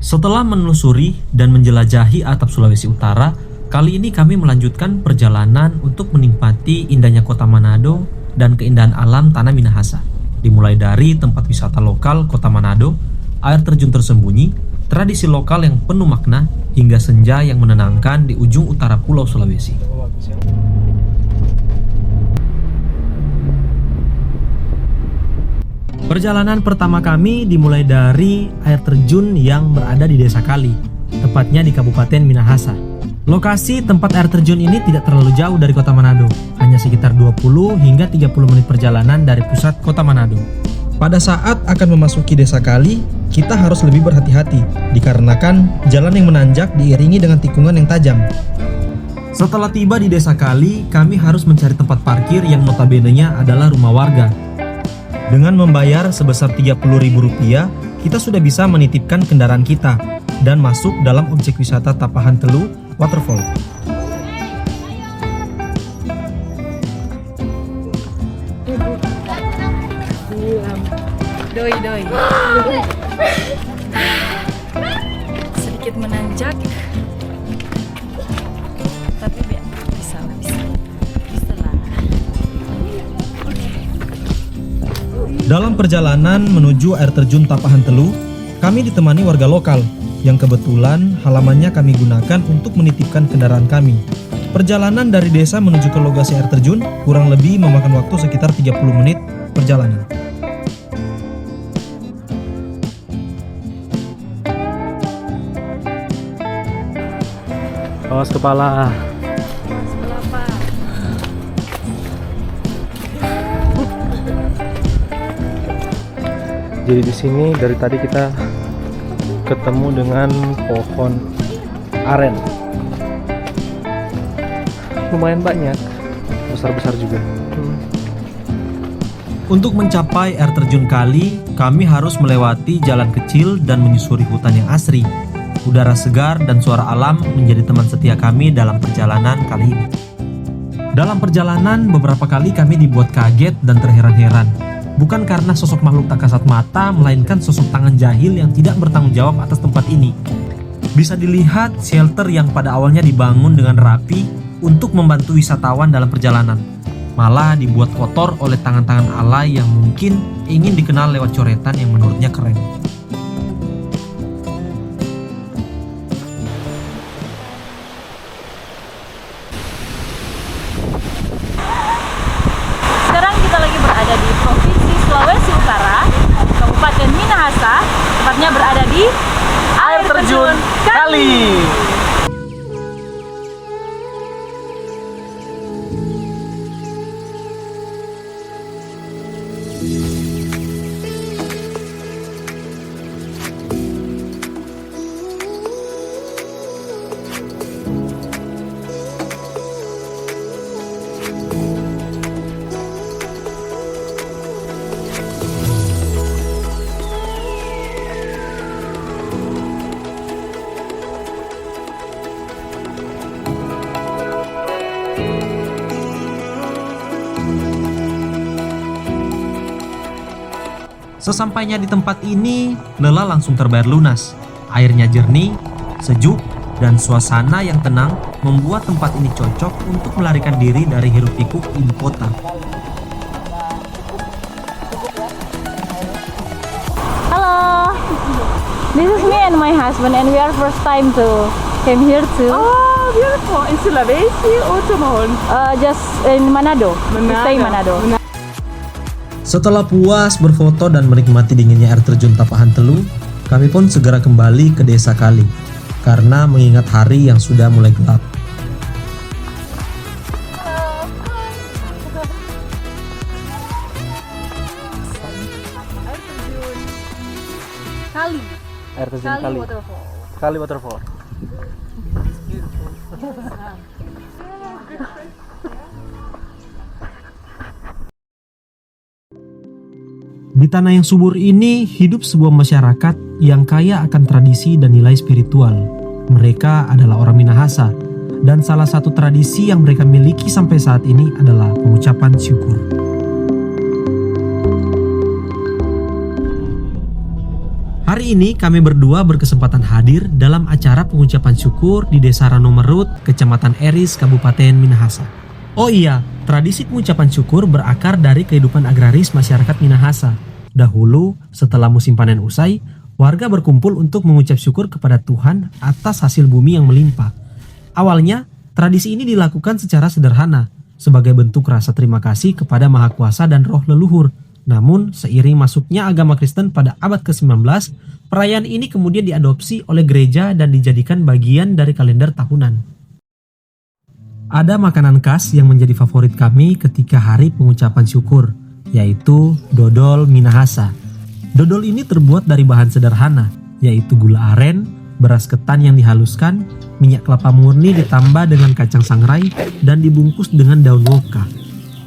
Setelah menelusuri dan menjelajahi atap Sulawesi Utara, kali ini kami melanjutkan perjalanan untuk menikmati indahnya kota Manado dan keindahan alam Tanah Minahasa. Dimulai dari tempat wisata lokal kota Manado, air terjun tersembunyi, tradisi lokal yang penuh makna, hingga senja yang menenangkan di ujung utara Pulau Sulawesi. Perjalanan pertama kami dimulai dari air terjun yang berada di Desa Kali, tepatnya di Kabupaten Minahasa. Lokasi tempat air terjun ini tidak terlalu jauh dari kota Manado, hanya sekitar 20 hingga 30 menit perjalanan dari pusat kota Manado. Pada saat akan memasuki Desa Kali, kita harus lebih berhati-hati, dikarenakan jalan yang menanjak diiringi dengan tikungan yang tajam. Setelah tiba di Desa Kali, kami harus mencari tempat parkir yang notabene-nya adalah rumah warga. Dengan membayar sebesar Rp30.000, kita sudah bisa menitipkan kendaraan kita dan masuk dalam objek wisata Tapahan Telu Waterfall. Doi. Sedikit menanjak, tapi bisa lah. Dalam perjalanan menuju air terjun Tapahan Telu, kami ditemani warga lokal yang kebetulan halamannya kami gunakan untuk menitipkan kendaraan kami. Perjalanan dari desa menuju ke lokasi air terjun kurang lebih memakan waktu sekitar 30 menit perjalanan. Awas kepala. Jadi di sini dari tadi kita ketemu dengan pohon aren. Lumayan banyak, besar-besar juga. Untuk mencapai air terjun Kali, kami harus melewati jalan kecil dan menyusuri hutan yang asri. Udara segar dan suara alam menjadi teman setia kami dalam perjalanan kali ini. Dalam perjalanan, beberapa kali kami dibuat kaget dan terheran-heran. Bukan karena sosok makhluk tak kasat mata, melainkan sosok tangan jahil yang tidak bertanggung jawab atas tempat ini. Bisa dilihat shelter yang pada awalnya dibangun dengan rapi untuk membantu wisatawan dalam perjalanan, malah dibuat kotor oleh tangan-tangan alay yang mungkin ingin dikenal lewat coretan yang menurutnya keren. Sekarang kita lagi berada di Provinsi Sulawesi Utara, Kabupaten Minahasa, tepatnya berada di air terjun Kali. Sesampainya di tempat ini, lelah langsung terbayar lunas. Airnya jernih, sejuk, dan suasana yang tenang membuat tempat ini cocok untuk melarikan diri dari hiruk-pikuk ibu kota. Halo, this is me and my husband, and we are first time to came here too. Oh, beautiful. In Sulawesi or Tomahon? Just in Manado. We stay in Manado. Setelah puas berfoto dan menikmati dinginnya air terjun Tapahan Telu, kami pun segera kembali ke Desa Kali karena mengingat hari yang sudah mulai gelap. Kali. Air terjun Kali Waterfall. Kali Waterfall. Di tanah yang subur ini hidup sebuah masyarakat yang kaya akan tradisi dan nilai spiritual. Mereka adalah orang Minahasa, dan salah satu tradisi yang mereka miliki sampai saat ini adalah pengucapan syukur. Hari ini kami berdua berkesempatan hadir dalam acara pengucapan syukur di Desa Ranomerut, Kecamatan Eris, Kabupaten Minahasa. Oh iya, tradisi pengucapan syukur berakar dari kehidupan agraris masyarakat Minahasa. Dahulu, setelah musim panen usai, warga berkumpul untuk mengucap syukur kepada Tuhan atas hasil bumi yang melimpah. Awalnya, tradisi ini dilakukan secara sederhana, sebagai bentuk rasa terima kasih kepada Maha Kuasa dan roh leluhur. Namun, seiring masuknya agama Kristen pada abad ke-19, perayaan ini kemudian diadopsi oleh gereja dan dijadikan bagian dari kalender tahunan. Ada makanan khas yang menjadi favorit kami ketika hari pengucapan syukur, yaitu dodol Minahasa. Dodol ini terbuat dari bahan sederhana, yaitu gula aren, beras ketan yang dihaluskan, minyak kelapa murni ditambah dengan kacang sangrai, dan dibungkus dengan daun woka.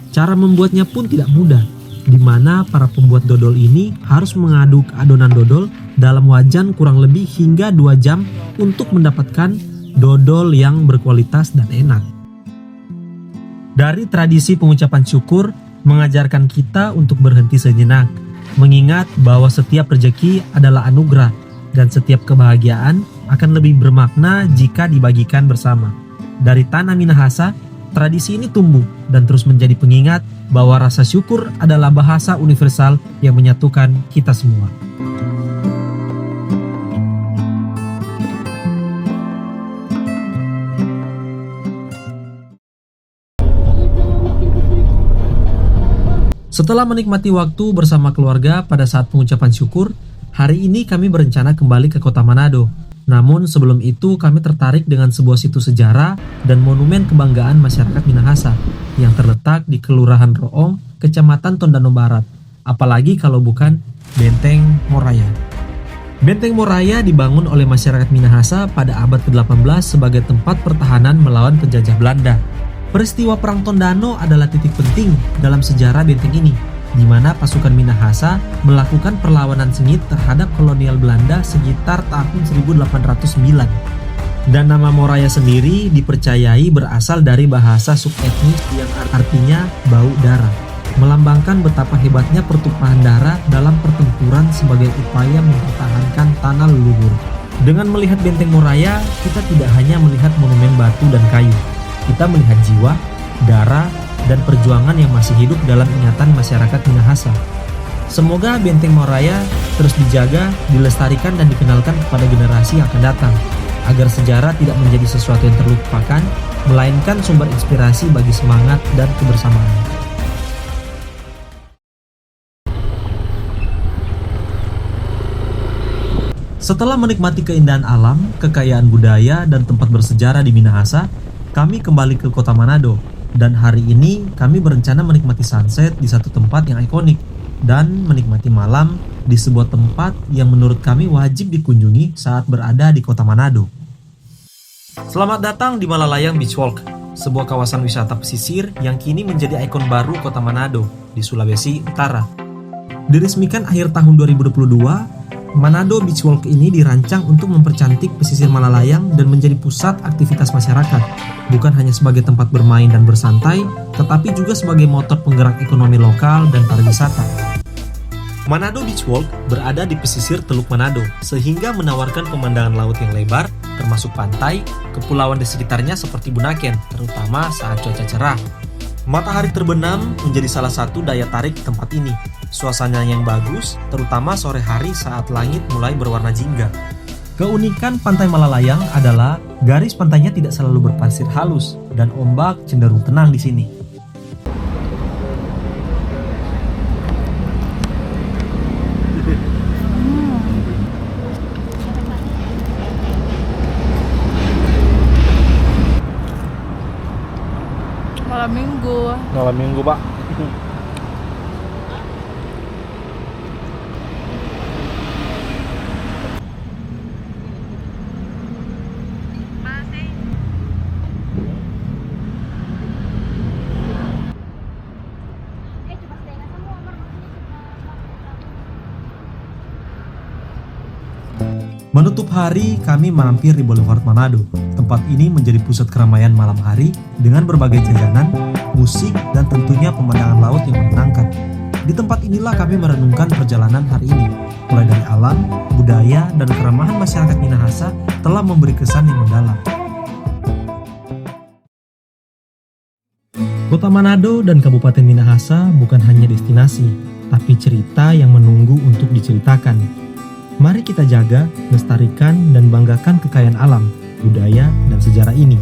Cara membuatnya pun tidak mudah, di mana para pembuat dodol ini harus mengaduk adonan dodol dalam wajan kurang lebih hingga 2 jam untuk mendapatkan dodol yang berkualitas dan enak. Dari tradisi pengucapan syukur mengajarkan kita untuk berhenti sejenak, mengingat bahwa setiap rezeki adalah anugerah dan setiap kebahagiaan akan lebih bermakna jika dibagikan bersama. Dari tanah Minahasa, tradisi ini tumbuh dan terus menjadi pengingat bahwa rasa syukur adalah bahasa universal yang menyatukan kita semua. Setelah menikmati waktu bersama keluarga pada saat pengucapan syukur, hari ini kami berencana kembali ke kota Manado. Namun sebelum itu kami tertarik dengan sebuah situs sejarah dan monumen kebanggaan masyarakat Minahasa yang terletak di Kelurahan Roong, Kecamatan Tondano Barat. Apalagi kalau bukan Benteng Moraya. Benteng Moraya dibangun oleh masyarakat Minahasa pada abad ke-18 sebagai tempat pertahanan melawan penjajah Belanda. Peristiwa Perang Tondano adalah titik penting dalam sejarah benteng ini, di mana pasukan Minahasa melakukan perlawanan sengit terhadap kolonial Belanda sekitar tahun 1809. Dan nama Moraya sendiri dipercayai berasal dari bahasa subetnis yang artinya bau darah, melambangkan betapa hebatnya pertumpahan darah dalam pertempuran sebagai upaya mempertahankan tanah leluhur. Dengan melihat benteng Moraya, kita tidak hanya melihat monumen batu dan kayu, kita melihat jiwa, darah, dan perjuangan yang masih hidup dalam ingatan masyarakat Minahasa. Semoga Benteng Moraya terus dijaga, dilestarikan, dan dikenalkan kepada generasi yang akan datang, agar sejarah tidak menjadi sesuatu yang terlupakan, melainkan sumber inspirasi bagi semangat dan kebersamaan. Setelah menikmati keindahan alam, kekayaan budaya, dan tempat bersejarah di Minahasa, kami kembali ke kota Manado. Dan hari ini kami berencana menikmati sunset di satu tempat yang ikonik dan menikmati malam di sebuah tempat yang menurut kami wajib dikunjungi saat berada di kota Manado. Selamat datang di Malalayang Beach Walk, sebuah kawasan wisata pesisir yang kini menjadi ikon baru kota Manado di Sulawesi Utara. Diresmikan akhir tahun 2022, Manado Beach Walk ini dirancang untuk mempercantik pesisir Malalayang dan menjadi pusat aktivitas masyarakat, bukan hanya sebagai tempat bermain dan bersantai, tetapi juga sebagai motor penggerak ekonomi lokal dan pariwisata. Manado Beach Walk berada di pesisir Teluk Manado, sehingga menawarkan pemandangan laut yang lebar, termasuk pantai, kepulauan di sekitarnya seperti Bunaken, terutama saat cuaca cerah. Matahari terbenam menjadi salah satu daya tarik tempat ini. Suasananya yang bagus, terutama sore hari saat langit mulai berwarna jingga. Keunikan Pantai Malalayang adalah garis pantainya tidak selalu berpasir halus dan ombak cenderung tenang di sini. Malam minggu, Pak. Menutup hari, kami mampir di Boulevard Manado. Tempat ini menjadi pusat keramaian malam hari dengan berbagai jajanan, musik, dan tentunya pemandangan laut yang menyenangkan. Di tempat inilah kami merenungkan perjalanan hari ini, mulai dari alam, budaya, dan keramahan masyarakat Minahasa telah memberi kesan yang mendalam. Kota Manado dan Kabupaten Minahasa bukan hanya destinasi, tapi cerita yang menunggu untuk diceritakan. Mari kita jaga, lestarikan, dan banggakan kekayaan alam, budaya, dan sejarah ini.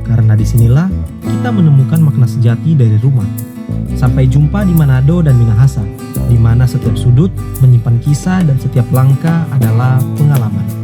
Karena disinilah kita menemukan makna sejati dari rumah. Sampai jumpa di Manado dan Minahasa, di mana setiap sudut menyimpan kisah dan setiap langkah adalah pengalaman.